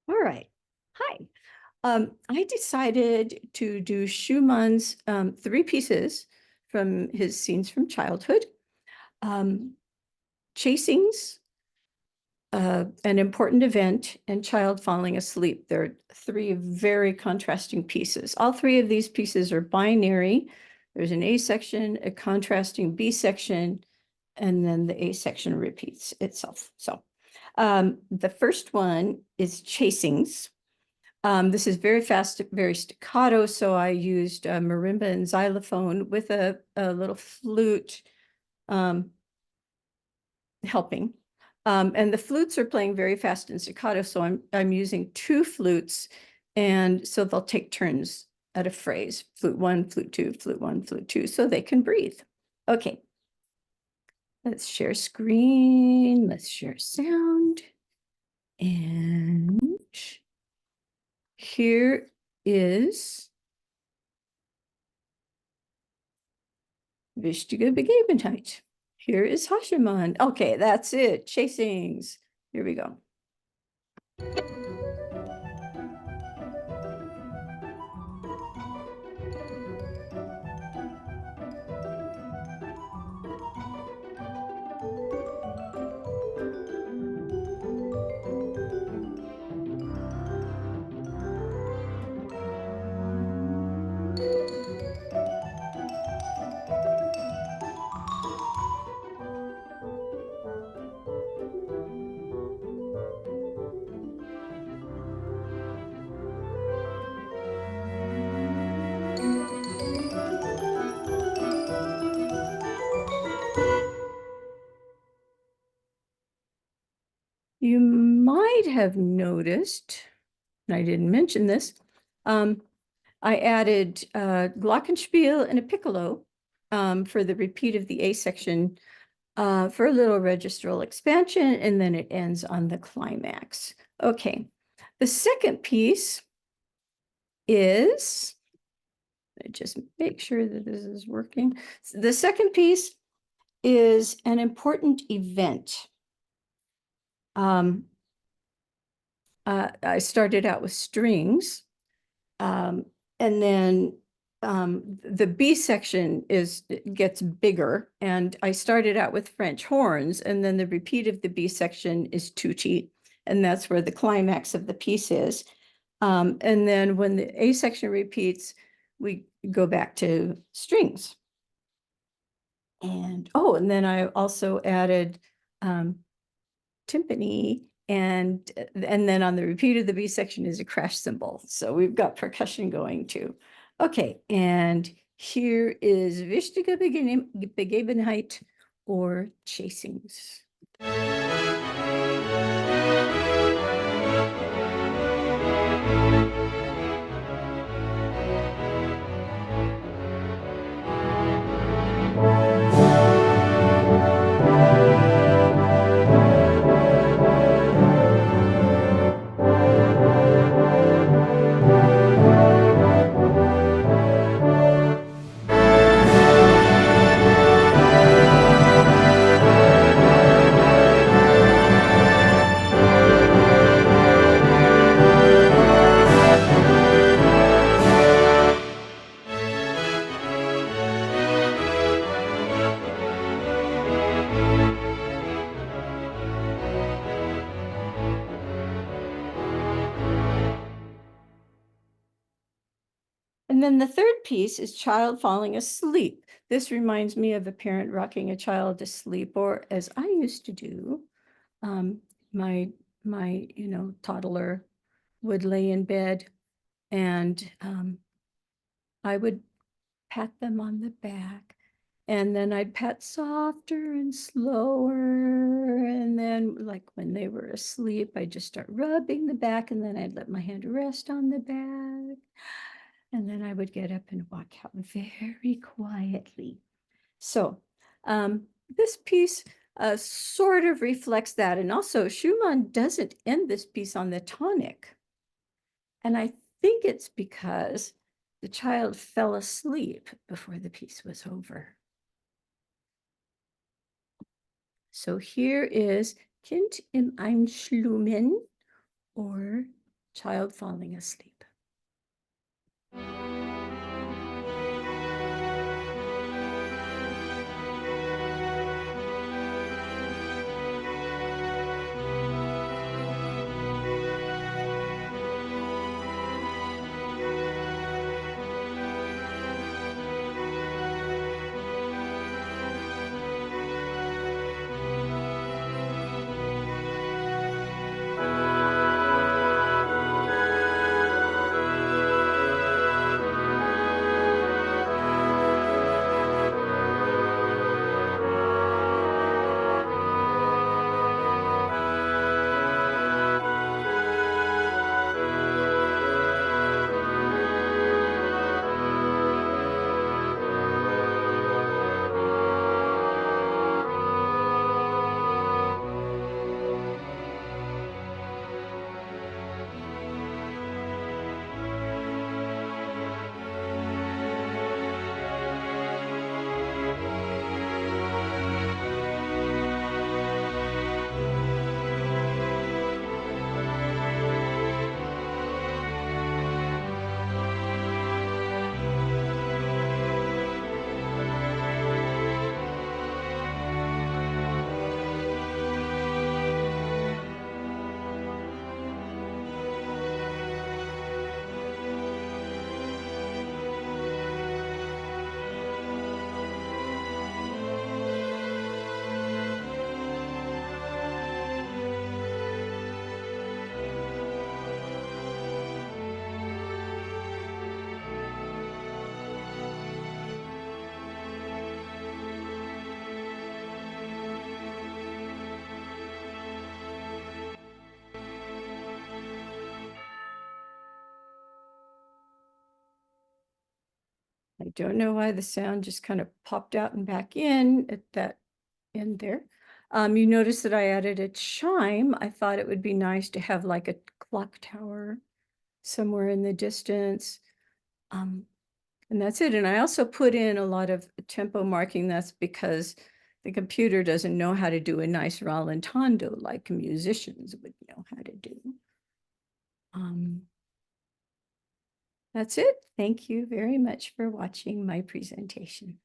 All right. Hi. I decided to do Schumann's three pieces from his scenes from childhood. Chasings, an important event, and child falling asleep. They're three very contrasting pieces. All three of these pieces are binary. There's an A section, a contrasting B section, and then the A section repeats itself. So the first one is Chasings. This is very fast, very staccato, so I used marimba and xylophone with a little flute helping. And the flutes are playing very fast and staccato, so I'm using two flutes, and so they'll take turns at a phrase, flute one, flute two, flute one, flute two, so they can breathe. Okay, let's share screen, let's share sound, and here is Wichtige Begebenheit. Here is Hashiman. Okay, that's it. Chasings. Here we go. You might have noticed, and I didn't mention this, I added glockenspiel and a piccolo for the repeat of the A section for a little registral expansion, and then it ends on the climax. Okay, the second piece is, just make sure that this is working. The second piece is an important event. I started out with strings, and then the B section gets bigger, and I started out with French horns, and then the repeat of the B section is tutti, and that's where the climax of the piece is. And then when the A section repeats, we go back to strings. And and then I also added timpani, and then on the repeat of the B section is a crash cymbal. So we've got percussion going too. Okay, and here is Wichtige Begebenheit or Chasings. And then the third piece is child falling asleep. This reminds me of a parent rocking a child to sleep, or as I used to do, my toddler would lay in bed, and I would pat them on the back, and then I'd pat softer and slower, and then like when they were asleep, I'd just start rubbing the back, and then I'd let my hand rest on the back, and then I would get up and walk out very quietly. So this piece sort of reflects that. And also Schumann doesn't end this piece on the tonic. And I think it's because the child fell asleep before the piece was over. So here is Kind im Einschlummern, or Child falling asleep. I don't know why the sound just kind of popped out and back in at that end there. You notice that I added a chime. I thought it would be nice to have like a clock tower somewhere in the distance. And that's it. And I also put in a lot of tempo marking. That's because the computer doesn't know how to do a nice rallentando like musicians would know how to do. That's it. Thank you very much for watching my presentation.